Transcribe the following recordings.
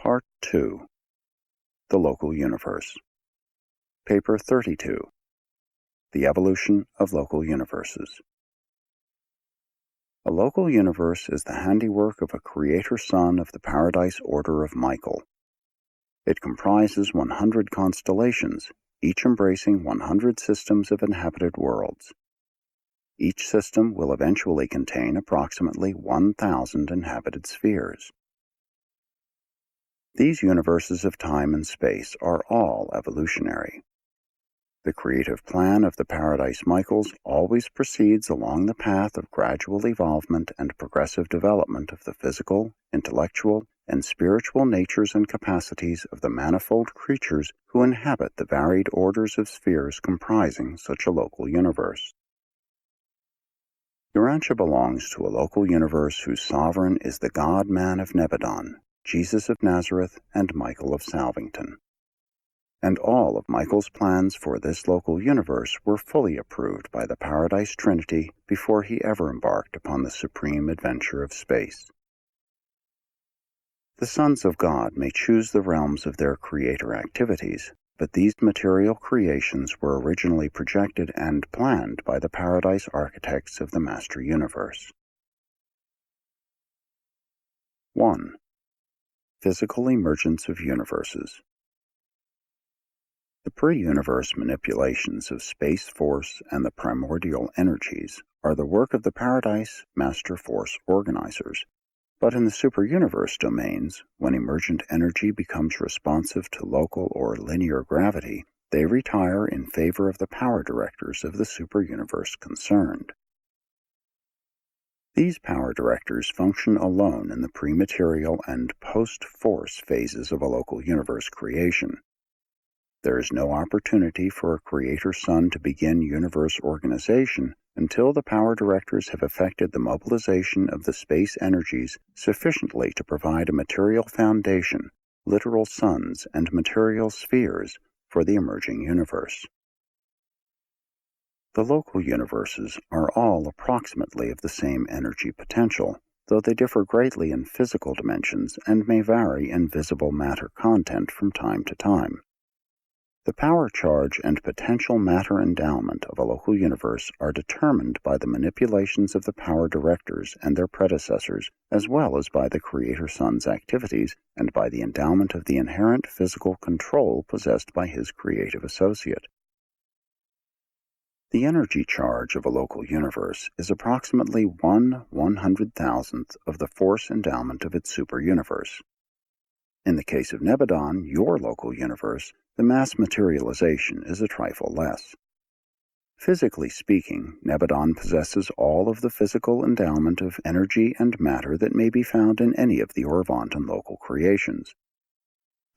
Part 2. The Local Universe. Paper 32. The Evolution of Local Universes. A local universe is the handiwork of a creator son of the Paradise Order of Michael. It comprises 100 constellations, each embracing 100 systems of inhabited worlds. Each system will eventually contain approximately 1,000 inhabited spheres. These universes of time and space are all evolutionary. The creative plan of the Paradise Michaels always proceeds along the path of gradual evolvement and progressive development of the physical, intellectual, and spiritual natures and capacities of the manifold creatures who inhabit the varied orders of spheres comprising such a local universe. Urantia belongs to a local universe whose sovereign is the God-man of Nebadon, Jesus of Nazareth, and Michael of Salvington. And all of Michael's plans for this local universe were fully approved by the Paradise Trinity before he ever embarked upon the supreme adventure of space. The sons of God may choose the realms of their creator activities, but these material creations were originally projected and planned by the Paradise architects of the Master Universe. 1. Physical emergence of universes. The pre-universe manipulations of space force and the primordial energies are the work of the Paradise Master Force organizers, but in the super-universe domains, when emergent energy becomes responsive to local or linear gravity, they retire in favor of the power directors of the super-universe concerned. These power directors function alone in the pre-material and post-force phases of a local universe creation. There is no opportunity for a creator son to begin universe organization until the power directors have effected the mobilization of the space energies sufficiently to provide a material foundation, literal suns and material spheres for the emerging universe. The local universes are all approximately of the same energy potential, though they differ greatly in physical dimensions and may vary in visible matter content from time to time. The power charge and potential matter endowment of a local universe are determined by the manipulations of the power directors and their predecessors, as well as by the creator son's activities and by the endowment of the inherent physical control possessed by his creative associate. The energy charge of a local universe is approximately 1/100,000th of the force endowment of its super-universe. In the case of Nebadon, your local universe, the mass materialization is a trifle less. Physically speaking, Nebadon possesses all of the physical endowment of energy and matter that may be found in any of the Orvanton local creations.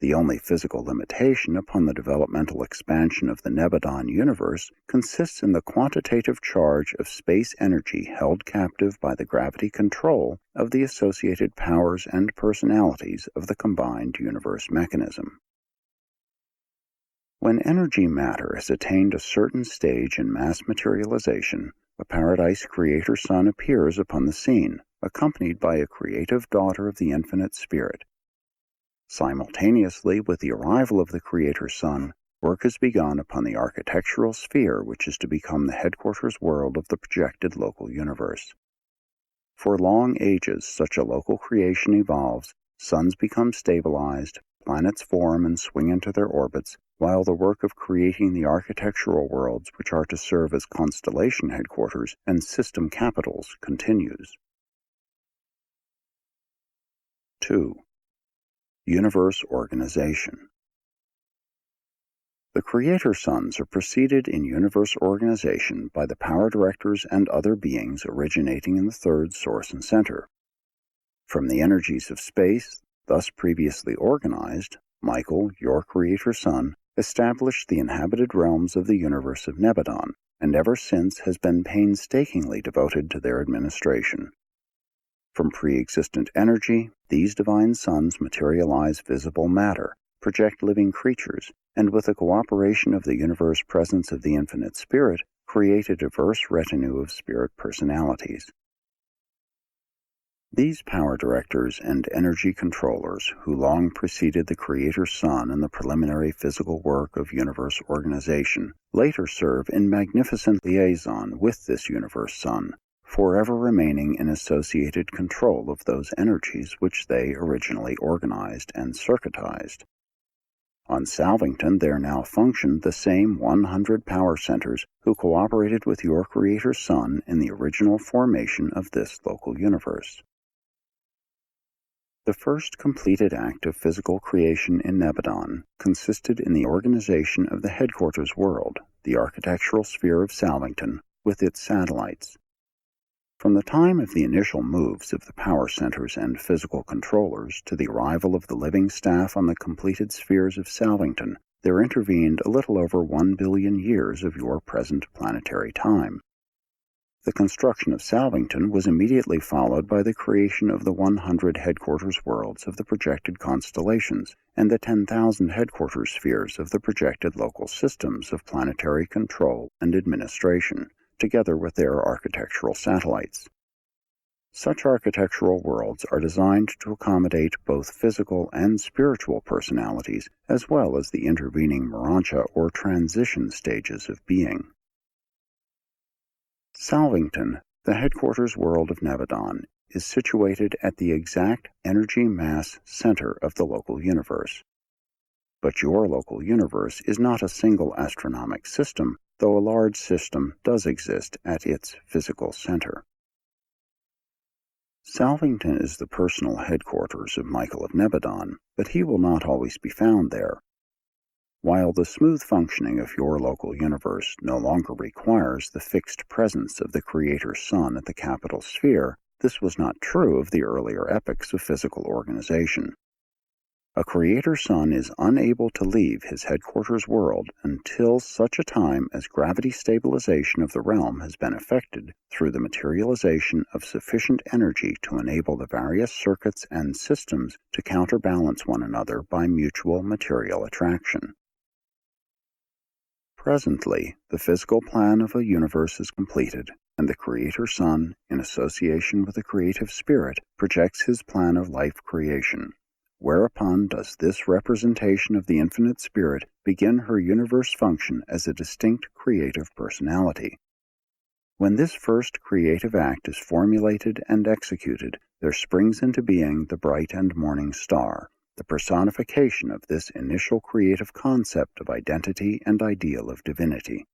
The only physical limitation upon the developmental expansion of the Nebadon universe consists in the quantitative charge of space energy held captive by the gravity control of the associated powers and personalities of the combined universe mechanism. When energy matter has attained a certain stage in mass materialization, a Paradise creator son appears upon the scene, accompanied by a creative daughter of the infinite spirit. Simultaneously with the arrival of the creator son, work is begun upon the architectural sphere which is to become the headquarters world of the projected local universe. For long ages such a local creation evolves, suns become stabilized, planets form and swing into their orbits, while the work of creating the architectural worlds which are to serve as constellation headquarters and system capitals continues. 2. Universe organization. The creator sons are preceded in universe organization by the power directors and other beings originating in the third source and center. From the energies of space, thus previously organized, Michael, your creator son, established the inhabited realms of the universe of Nebadon, and ever since has been painstakingly devoted to their administration. From pre-existent energy, these divine sons materialize visible matter, project living creatures, and with the cooperation of the universe presence of the infinite spirit, create a diverse retinue of spirit personalities. These power directors and energy controllers, who long preceded the Creator Sun in the preliminary physical work of universe organization, later serve in magnificent liaison with this universe Sun, forever remaining in associated control of those energies which they originally organized and circuitized. On Salvington there now function the same 100 power centers who cooperated with your Creator Sun in the original formation of this local universe. The first completed act of physical creation in Nebadon consisted in the organization of the headquarters world, the architectural sphere of Salvington, with its satellites. From the time of the initial moves of the power centers and physical controllers to the arrival of the living staff on the completed spheres of Salvington, there intervened a little over 1 billion years of your present planetary time. The construction of Salvington was immediately followed by the creation of the 100 headquarters worlds of the projected constellations and the 10,000 headquarters spheres of the projected local systems of planetary control and administration, together with their architectural satellites. Such architectural worlds are designed to accommodate both physical and spiritual personalities, as well as the intervening Urantia or transition stages of being. Salvington, the headquarters world of Nebadon, is situated at the exact energy mass center of the local universe. But your local universe is not a single astronomic system, though a large system does exist at its physical center. Salvington is the personal headquarters of Michael of Nebadon, but he will not always be found there. While the smooth functioning of your local universe no longer requires the fixed presence of the Creator Sun at the capital sphere, this was not true of the earlier epochs of physical organization. A Creator Sun is unable to leave his headquarters world until such a time as gravity stabilization of the realm has been effected through the materialization of sufficient energy to enable the various circuits and systems to counterbalance one another by mutual material attraction. Presently, the physical plan of a universe is completed, and the Creator Sun, in association with the Creative Spirit, projects his plan of life creation. Whereupon does this representation of the Infinite Spirit begin her universe function as a distinct creative personality. When this first creative act is formulated and executed, there springs into being the bright and morning star, the personification of this initial creative concept of identity and ideal of divinity.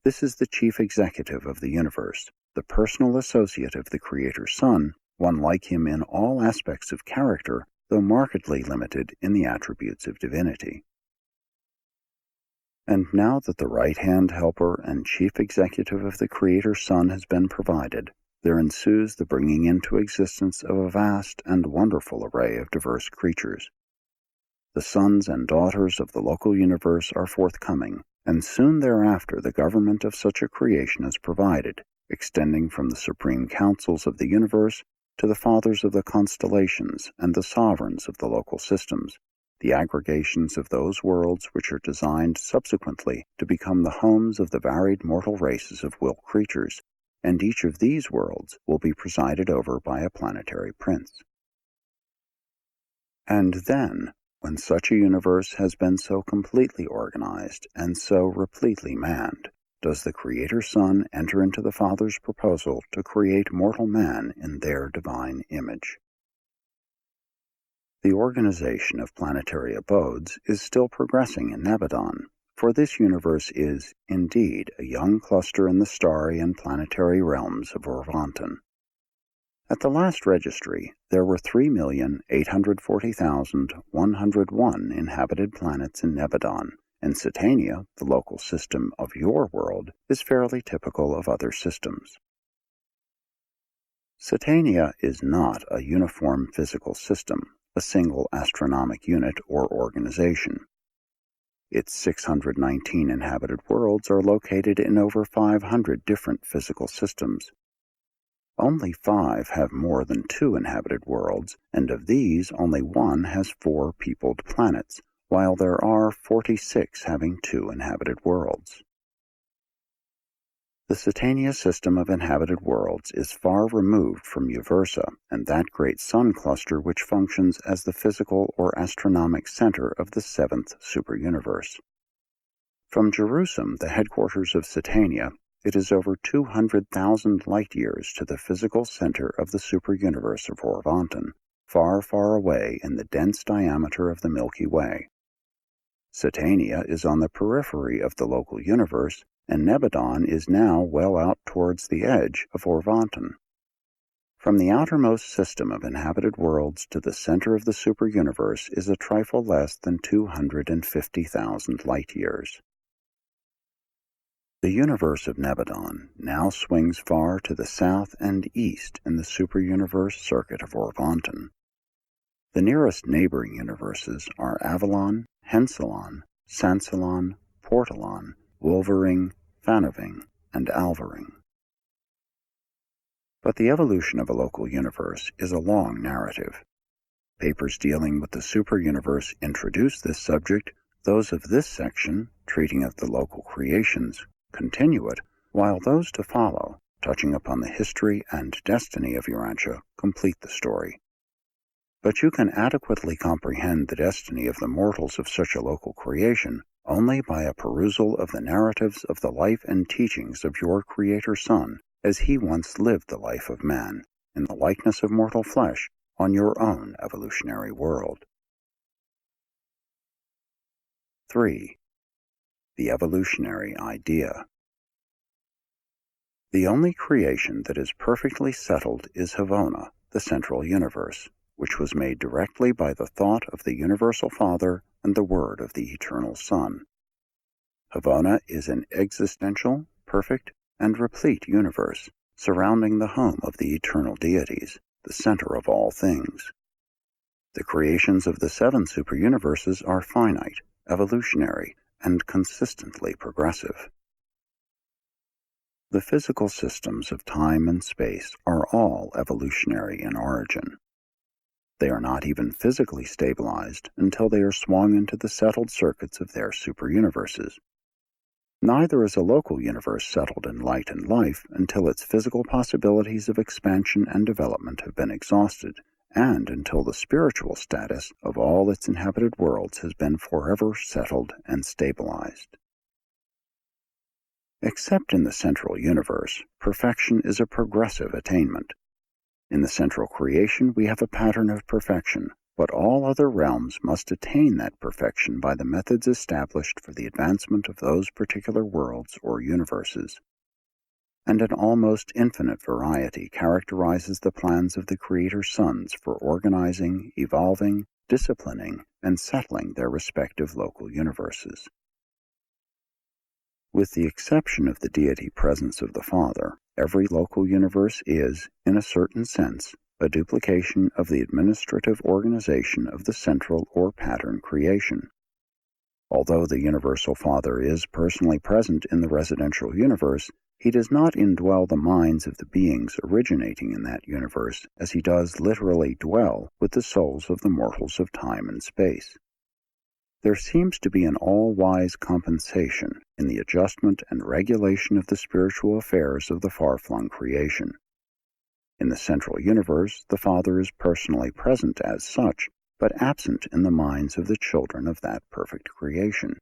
This is the chief executive of the universe, the personal associate of the Creator Sun, one like him in all aspects of character, though markedly limited in the attributes of divinity. And now that the right-hand helper and chief executive of the Creator Sun has been provided, there ensues the bringing into existence of a vast and wonderful array of diverse creatures. The sons and daughters of the local universe are forthcoming, and soon thereafter the government of such a creation is provided, extending from the supreme councils of the universe to the fathers of the constellations and the sovereigns of the local systems, the aggregations of those worlds which are designed subsequently to become the homes of the varied mortal races of will creatures, and each of these worlds will be presided over by a planetary prince. And then, when such a universe has been so completely organized and so repletely manned, does the Creator Sun enter into the Father's proposal to create mortal man in their divine image. The organization of planetary abodes is still progressing in Nebadon, for this universe is, indeed, a young cluster in the starry and planetary realms of Urantia. At the last registry, there were 3,840,101 inhabited planets in Nebadon, and Satania, the local system of your world, is fairly typical of other systems. Satania is not a uniform physical system, a single astronomic unit or organization. Its 619 inhabited worlds are located in over 500 different physical systems. Only 5 have more than 2 inhabited worlds, and of these only 1 has 4 peopled planets, while there are 46 having 2 inhabited worlds. The Satania system of inhabited worlds is far removed from Uversa and that great sun cluster which functions as the physical or astronomic center of the seventh superuniverse. From Jerusalem, the headquarters of Satania, it is over 200,000 light-years to the physical center of the superuniverse of Orvanton, far, far away in the dense diameter of the Milky Way. Satania is on the periphery of the local universe, and Nebadon is now well out towards the edge of Orvanton. From the outermost system of inhabited worlds to the center of the superuniverse is a trifle less than 250,000 light-years. The universe of Nebadon now swings far to the south and east in the superuniverse circuit of Orvanton. The nearest neighboring universes are Avalon, Hensalon, Sansalon, Portalon, Wolvering, Fanoving, and Alvaring. But the evolution of a local universe is a long narrative. Papers dealing with the superuniverse introduce this subject, those of this section, treating of the local creations, continue it, while those to follow, touching upon the history and destiny of Urantia, complete the story. But you can adequately comprehend the destiny of the mortals of such a local creation only by a perusal of the narratives of the life and teachings of your Creator Son, as he once lived the life of man, in the likeness of mortal flesh, on your own evolutionary world. 3. The evolutionary idea. The only creation that is perfectly settled is Havona, the central universe, which was made directly by the thought of the Universal Father and the Word of the Eternal Son. Havona is an existential, perfect, and replete universe, surrounding the home of the eternal deities, the center of all things. The creations of the seven superuniverses are finite, evolutionary, and consistently progressive. The physical systems of time and space are all evolutionary in origin. They are not even physically stabilized until they are swung into the settled circuits of their superuniverses. Neither is a local universe settled in light and life until its physical possibilities of expansion and development have been exhausted, and until the spiritual status of all its inhabited worlds has been forever settled and stabilized. Except in the central universe, perfection is a progressive attainment. In the central creation we have a pattern of perfection, but all other realms must attain that perfection by the methods established for the advancement of those particular worlds or universes. And an almost infinite variety characterizes the plans of the Creator's sons for organizing, evolving, disciplining, and settling their respective local universes. With the exception of the deity presence of the Father, every local universe is, in a certain sense, a duplication of the administrative organization of the central or pattern creation. Although the Universal Father is personally present in the residential universe, he does not indwell the minds of the beings originating in that universe as he does literally dwell with the souls of the mortals of time and space. There seems to be an all-wise compensation in the adjustment and regulation of the spiritual affairs of the far-flung creation. In the central universe, the Father is personally present as such, but absent in the minds of the children of that perfect creation.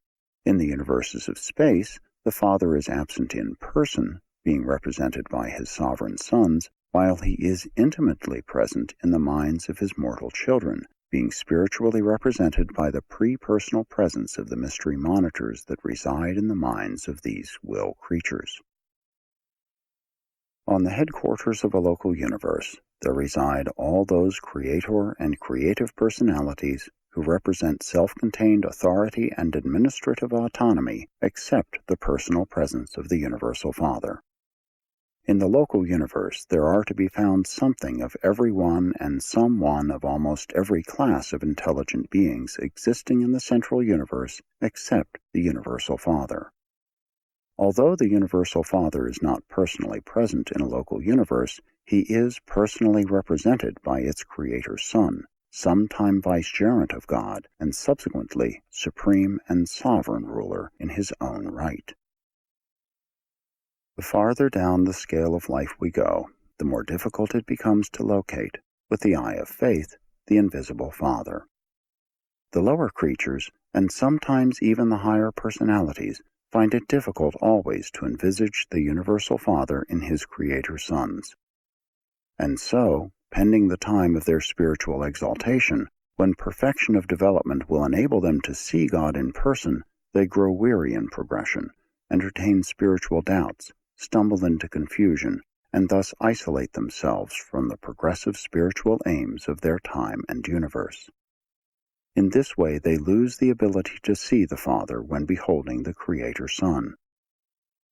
In the universes of space, the Father is absent in person, being represented by his sovereign sons, while he is intimately present in the minds of his mortal children, being spiritually represented by the pre-personal presence of the mystery monitors that reside in the minds of these will creatures. On the headquarters of a local universe, there reside all those creator and creative personalities who represent self-contained authority and administrative autonomy except the personal presence of the Universal Father. In the local universe, there are to be found something of every one and some one of almost every class of intelligent beings existing in the central universe except the Universal Father. Although the Universal Father is not personally present in a local universe, he is personally represented by its Creator Son, sometime vicegerent of God, and subsequently supreme and sovereign ruler in his own right. The farther down the scale of life we go, the more difficult it becomes to locate, with the eye of faith, the invisible Father. The lower creatures, and sometimes even the higher personalities, find it difficult always to envisage the universal Father in His Creator sons. And so, pending the time of their spiritual exaltation, when perfection of development will enable them to see God in person, they grow weary in progression, entertain spiritual doubts, stumble into confusion, and thus isolate themselves from the progressive spiritual aims of their time and universe. In this way they lose the ability to see the Father when beholding the Creator Son.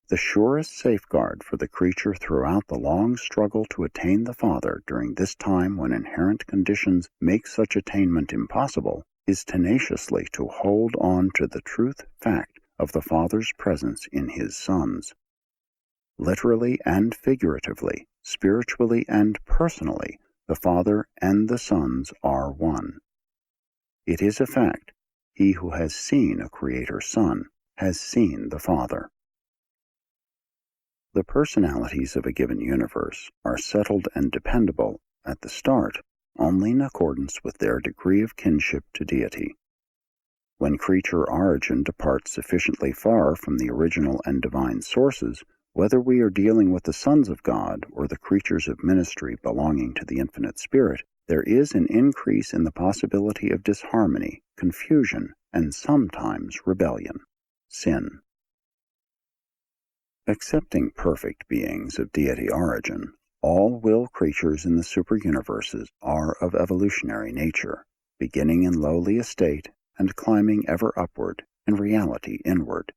The surest safeguard for the creature throughout the long struggle to attain the Father during this time when inherent conditions make such attainment impossible is tenaciously to hold on to the truth fact of the Father's presence in His sons. Literally and figuratively, spiritually and personally, the Father and the sons are one. It is a fact. He who has seen a Creator Son has seen the Father. The personalities of a given universe are settled and dependable at the start only in accordance with their degree of kinship to deity. When creature origin departs sufficiently far from the original and divine sources, whether we are dealing with the sons of God or the creatures of ministry belonging to the infinite Spirit, there is an increase in the possibility of disharmony, confusion, and sometimes rebellion, sin. Excepting perfect beings of deity origin, all will creatures in the superuniverses are of evolutionary nature, beginning in lowly estate and climbing ever upward, in reality inward.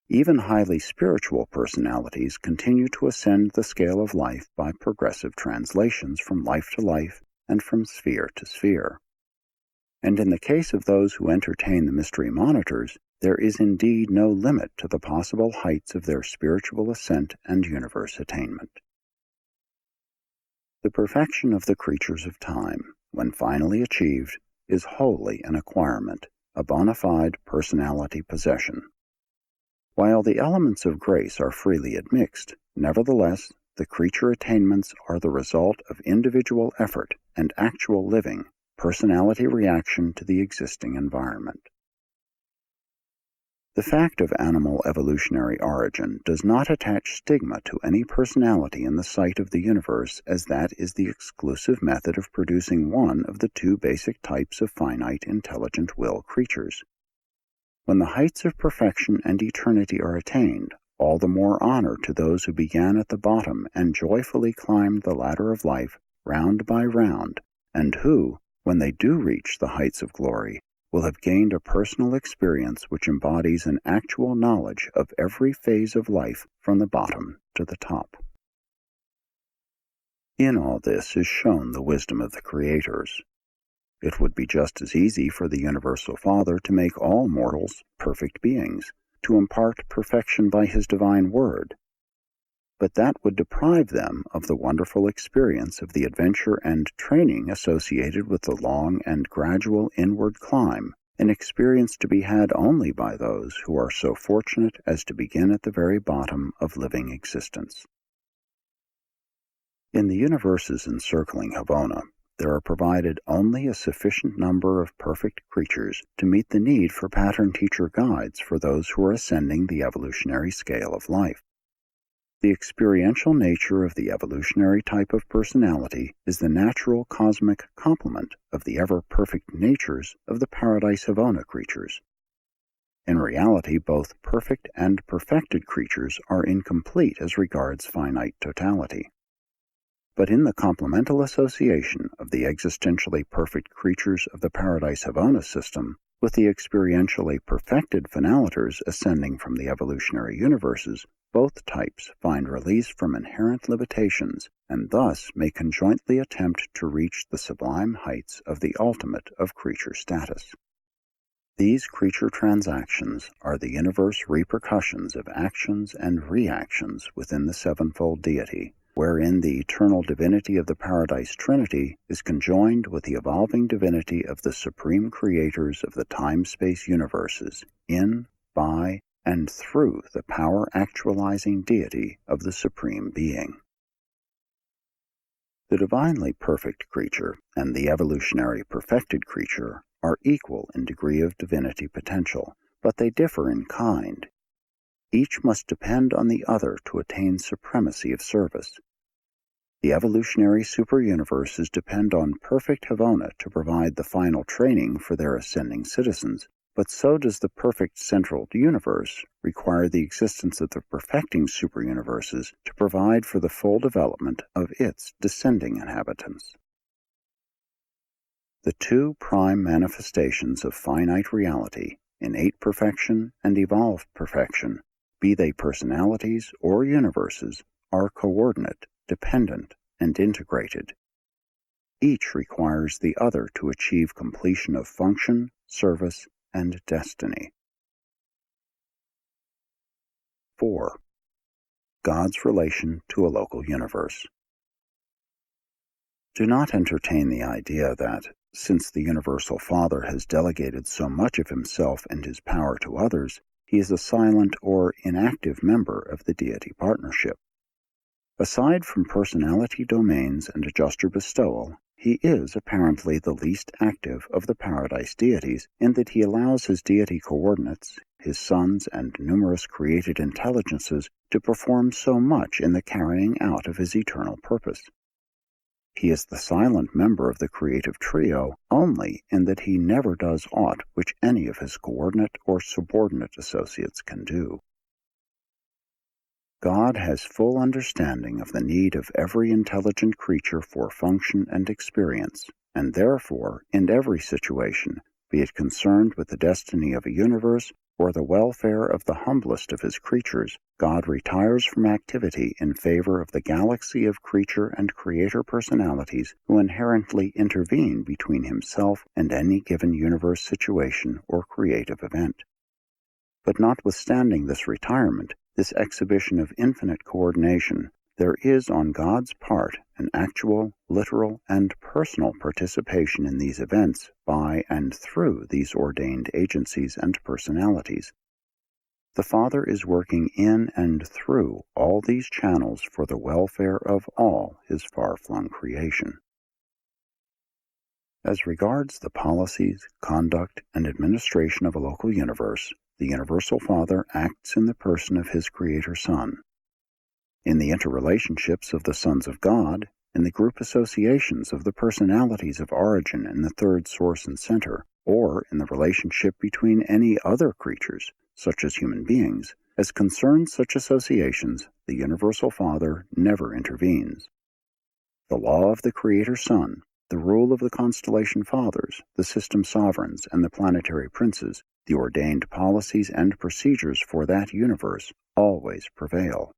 Even highly spiritual personalities continue to ascend the scale of life by progressive translations from life to life and from sphere to sphere. And in the case of those who entertain the mystery monitors, there is indeed no limit to the possible heights of their spiritual ascent and universe attainment. The perfection of the creatures of time, when finally achieved, is wholly an acquirement, a bona fide personality possession. While the elements of grace are freely admixed, nevertheless, the creature attainments are the result of individual effort and actual living, personality reaction to the existing environment. The fact of animal evolutionary origin does not attach stigma to any personality in the sight of the universe, as that is the exclusive method of producing one of the two basic types of finite intelligent will creatures. When the heights of perfection and eternity are attained, all the more honor to those who began at the bottom and joyfully climbed the ladder of life round by round, and who, when they do reach the heights of glory, will have gained a personal experience which embodies an actual knowledge of every phase of life from the bottom to the top. In all this is shown the wisdom of the creators. It would be just as easy for the Universal Father to make all mortals perfect beings, to impart perfection by His divine word. But that would deprive them of the wonderful experience of the adventure and training associated with the long and gradual inward climb, an experience to be had only by those who are so fortunate as to begin at the very bottom of living existence. In the universes encircling Havona, there are provided only a sufficient number of perfect creatures to meet the need for pattern teacher guides for those who are ascending the evolutionary scale of life. The experiential nature of the evolutionary type of personality is the natural cosmic complement of the ever-perfect natures of the Paradise Havona creatures. In reality, both perfect and perfected creatures are incomplete as regards finite totality. But in the complemental association of the existentially perfect creatures of the Paradise Havona system with the experientially perfected phenalators ascending from the evolutionary universes, both types find release from inherent limitations and thus may conjointly attempt to reach the sublime heights of the ultimate of creature status. These creature transactions are the universe repercussions of actions and reactions within the sevenfold deity, wherein the eternal divinity of the Paradise Trinity is conjoined with the evolving divinity of the supreme creators of the time-space universes, in, by, and through the power-actualizing deity of the Supreme Being. The divinely perfect creature and the evolutionary perfected creature are equal in degree of divinity potential, but they differ in kind. Each must depend on the other to attain supremacy of service. The evolutionary superuniverses depend on perfect Havona to provide the final training for their ascending citizens, but so does the perfect central universe require the existence of the perfecting superuniverses to provide for the full development of its descending inhabitants. The two prime manifestations of finite reality, innate perfection and evolved perfection, be they personalities or universes, are coordinate, dependent, and integrated. Each requires the other to achieve completion of function, service, and destiny. 4. God's relation to a local universe. Do not entertain the idea that, since the Universal Father has delegated so much of himself and his power to others, he is a silent or inactive member of the deity partnership. Aside from personality domains and adjuster bestowal, he is apparently the least active of the paradise deities in that he allows his deity coordinates, his sons and numerous created intelligences, to perform so much in the carrying out of his eternal purpose. He is the silent member of the creative trio only in that he never does aught which any of his coordinate or subordinate associates can do. God has full understanding of the need of every intelligent creature for function and experience, and therefore, in every situation, be it concerned with the destiny of a universe or the welfare of the humblest of his creatures, God retires from activity in favor of the galaxy of creature and creator personalities who inherently intervene between himself and any given universe situation or creative event. But notwithstanding this retirement, this exhibition of infinite coordination, there is on God's part an actual, literal, and personal participation in these events by and through these ordained agencies and personalities. The Father is working in and through all these channels for the welfare of all his far-flung creation. As regards the policies, conduct, and administration of a local universe, the Universal Father acts in the person of his Creator Son. In the interrelationships of the sons of God, in the group associations of the personalities of origin in the third source and center, or in the relationship between any other creatures, such as human beings, as concerns such associations, the Universal Father never intervenes. The law of the Creator Son, the rule of the constellation fathers, the system sovereigns, and the planetary princes, the ordained policies and procedures for that universe always prevail.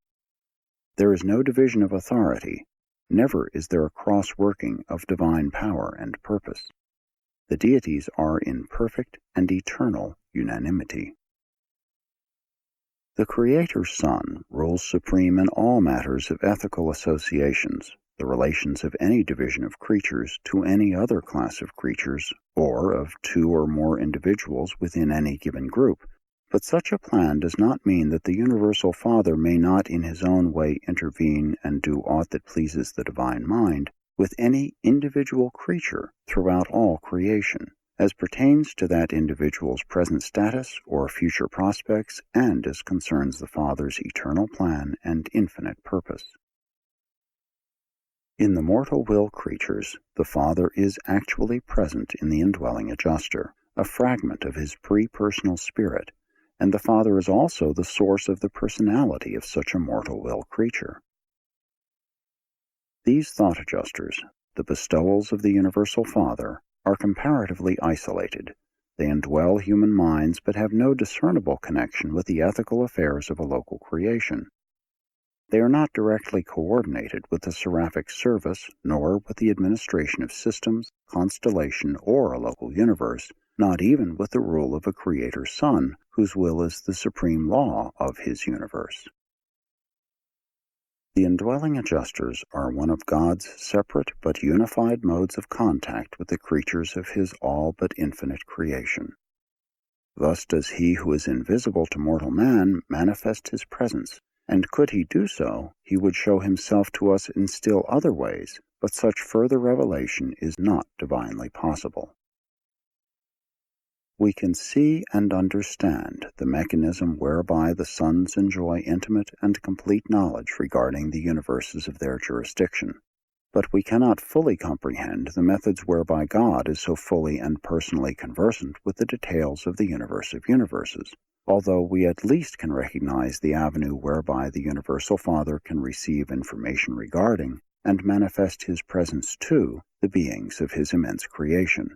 There is no division of authority. Never is there a cross-working of divine power and purpose. The deities are in perfect and eternal unanimity. The Creator's Son rules supreme in all matters of ethical associations, the relations of any division of creatures to any other class of creatures, or of two or more individuals within any given group. But such a plan does not mean that the Universal Father may not in his own way intervene and do aught that pleases the divine mind with any individual creature throughout all creation, as pertains to that individual's present status or future prospects and as concerns the Father's eternal plan and infinite purpose. In the mortal will creatures, the Father is actually present in the indwelling adjuster, a fragment of his pre-personal spirit, and the Father is also the source of the personality of such a mortal will creature. These thought adjusters, the bestowals of the Universal Father, are comparatively isolated. They indwell human minds but have no discernible connection with the ethical affairs of a local creation. They are not directly coordinated with the seraphic service, nor with the administration of systems, constellation, or a local universe, not even with the rule of a Creator Son, whose will is the supreme law of his universe. The indwelling adjusters are one of God's separate but unified modes of contact with the creatures of his all but infinite creation. Thus does he who is invisible to mortal man manifest his presence, and could he do so, he would show himself to us in still other ways, but such further revelation is not divinely possible. We can see and understand the mechanism whereby the sons enjoy intimate and complete knowledge regarding the universes of their jurisdiction, but we cannot fully comprehend the methods whereby God is so fully and personally conversant with the details of the universe of universes, although we at least can recognize the avenue whereby the Universal Father can receive information regarding and manifest his presence to the beings of his immense creation.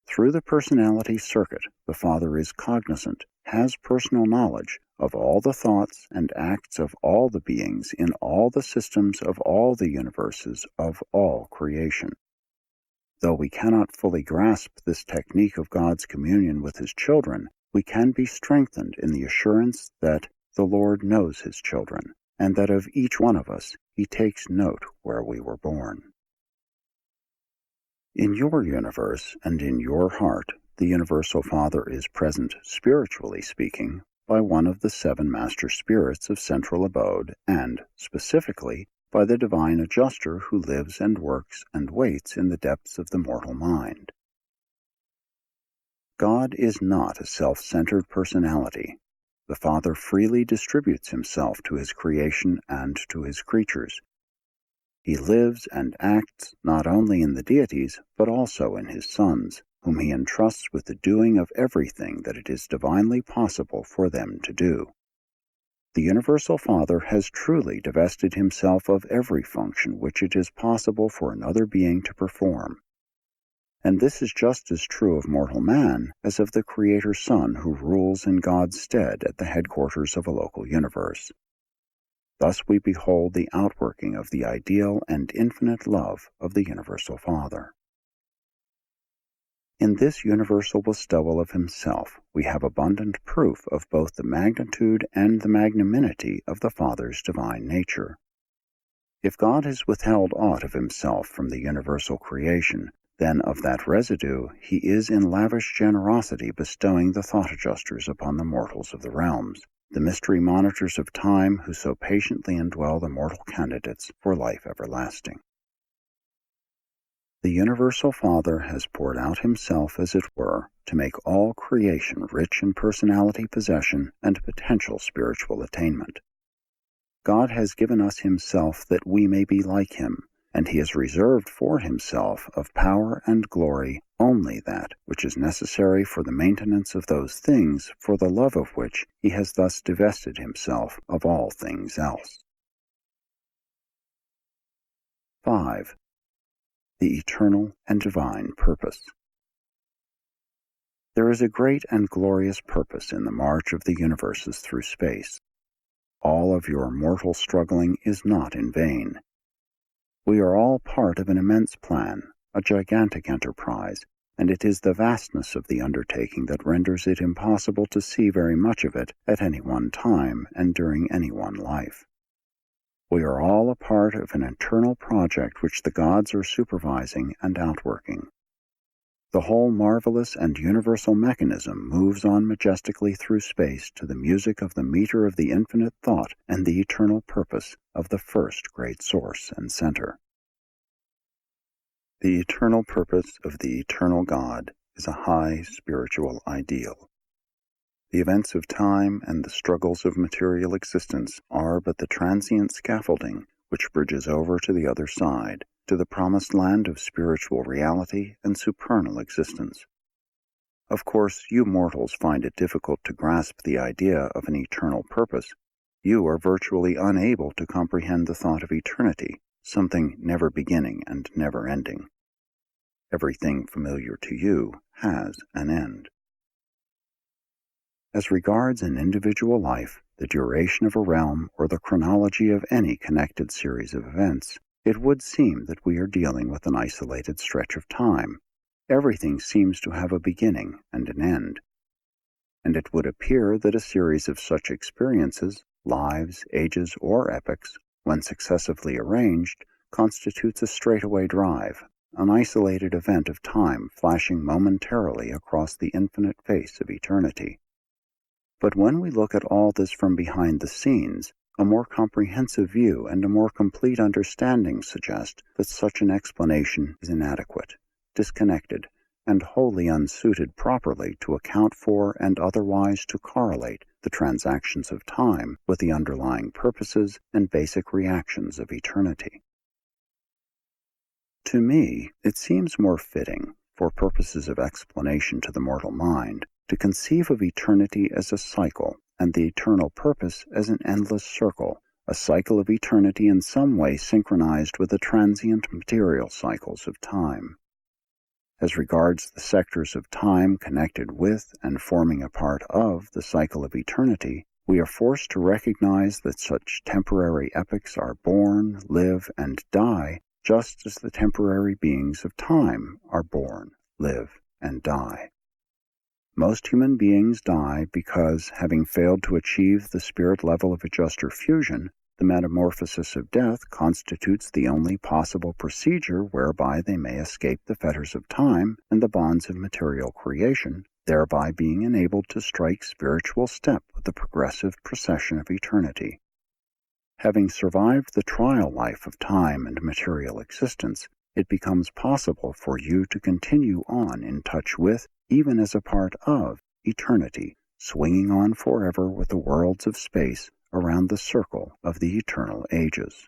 Through the personality circuit, the Father is cognizant, has personal knowledge of all the thoughts and acts of all the beings in all the systems of all the universes of all creation. Though we cannot fully grasp this technique of God's communion with his children, we can be strengthened in the assurance that the Lord knows his children, and that of each one of us he takes note where we were born. In your universe and in your heart, the Universal Father is present, spiritually speaking, by one of the 7 master spirits of central abode and, specifically, by the divine adjuster who lives and works and waits in the depths of the mortal mind. God is not a self-centered personality. The Father freely distributes himself to his creation and to his creatures. He lives and acts not only in the deities, but also in his sons, whom he entrusts with the doing of everything that it is divinely possible for them to do. The Universal Father has truly divested himself of every function which it is possible for another being to perform. And this is just as true of mortal man as of the Creator Son who rules in God's stead at the headquarters of a local universe. Thus we behold the outworking of the ideal and infinite love of the Universal Father. In this universal bestowal of himself, we have abundant proof of both the magnitude and the magnanimity of the Father's divine nature. If God has withheld aught of himself from the universal creation, then of that residue he is in lavish generosity bestowing the thought adjusters upon the mortals of the realms, the mystery monitors of time who so patiently indwell the mortal candidates for life everlasting. The Universal Father has poured out himself, as it were, to make all creation rich in personality possession and potential spiritual attainment. God has given us himself that we may be like him, and he has reserved for himself of power and glory only that which is necessary for the maintenance of those things for the love of which he has thus divested himself of all things else. 5. The eternal and divine purpose. There is a great and glorious purpose in the march of the universes through space. All of your mortal struggling is not in vain. We are all part of an immense plan, a gigantic enterprise, and it is the vastness of the undertaking that renders it impossible to see very much of it at any one time and during any one life. We are all a part of an eternal project which the gods are supervising and outworking. The whole marvelous and universal mechanism moves on majestically through space to the music of the meter of the infinite thought and the eternal purpose of the first great source and center. The eternal purpose of the eternal God is a high spiritual ideal. The events of time and the struggles of material existence are but the transient scaffolding which bridges over to the other side, to the promised land of spiritual reality and supernal existence. Of course, you mortals find it difficult to grasp the idea of an eternal purpose. You are virtually unable to comprehend the thought of eternity, something never beginning and never ending. Everything familiar to you has an end. As regards an individual life, the duration of a realm, or the chronology of any connected series of events, it would seem that we are dealing with an isolated stretch of time. Everything seems to have a beginning and an end. And it would appear that a series of such experiences, lives, ages, or epochs, when successively arranged, constitutes a straightaway drive, an isolated event of time flashing momentarily across the infinite face of eternity. But when we look at all this from behind the scenes, a more comprehensive view and a more complete understanding suggest that such an explanation is inadequate, disconnected, and wholly unsuited properly to account for and otherwise to correlate the transactions of time with the underlying purposes and basic reactions of eternity. To me, it seems more fitting, for purposes of explanation to the mortal mind, to conceive of eternity as a cycle and the eternal purpose as an endless circle, a cycle of eternity in some way synchronized with the transient material cycles of time. As regards the sectors of time connected with and forming a part of the cycle of eternity, we are forced to recognize that such temporary epochs are born, live, and die, just as the temporary beings of time are born, live, and die. Most human beings die because, having failed to achieve the spirit level of adjuster fusion, the metamorphosis of death constitutes the only possible procedure whereby they may escape the fetters of time and the bonds of material creation, thereby being enabled to strike spiritual step with the progressive procession of eternity. Having survived the trial life of time and material existence, it becomes possible for you to continue on in touch with, even as a part of, eternity, swinging on forever with the worlds of space around the circle of the eternal ages.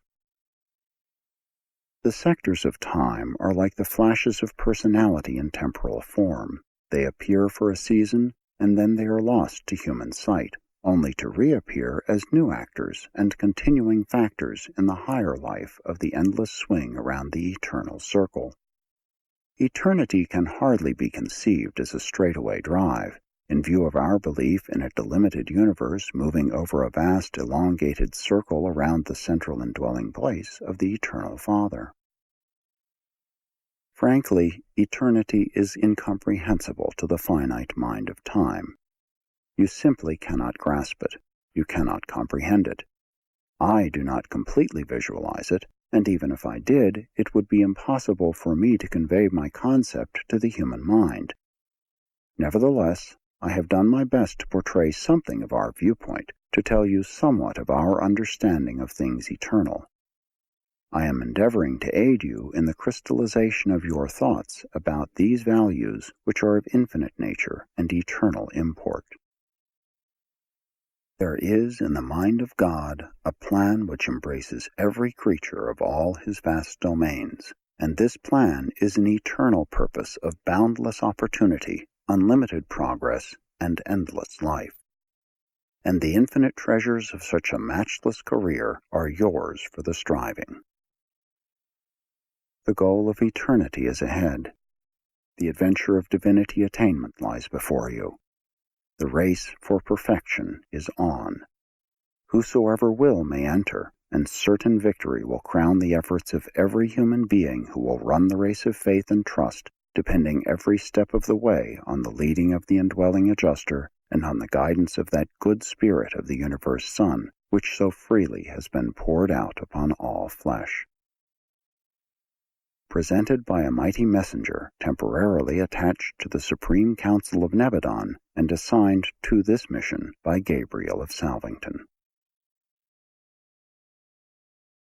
The sectors of time are like the flashes of personality in temporal form. They appear for a season, and then they are lost to human sight, only to reappear as new actors and continuing factors in the higher life of the endless swing around the eternal circle. Eternity can hardly be conceived as a straightaway drive, in view of our belief in a delimited universe moving over a vast elongated circle around the central indwelling place of the Eternal Father. Frankly, eternity is incomprehensible to the finite mind of time. You simply cannot grasp it. You cannot comprehend it. I do not completely visualize it, and even if I did, it would be impossible for me to convey my concept to the human mind. Nevertheless, I have done my best to portray something of our viewpoint, to tell you somewhat of our understanding of things eternal. I am endeavoring to aid you in the crystallization of your thoughts about these values which are of infinite nature and eternal import. There is in the mind of God a plan which embraces every creature of all his vast domains, and this plan is an eternal purpose of boundless opportunity, unlimited progress, and endless life. And the infinite treasures of such a matchless career are yours for the striving. The goal of eternity is ahead. The adventure of divinity attainment lies before you. The race for perfection is on. Whosoever will may enter, and certain victory will crown the efforts of every human being who will run the race of faith and trust, depending every step of the way on the leading of the indwelling adjuster and on the guidance of that good spirit of the universe Son, which so freely has been poured out upon all flesh. Presented by a mighty messenger temporarily attached to the Supreme Council of Nebadon and assigned to this mission by Gabriel of Salvington.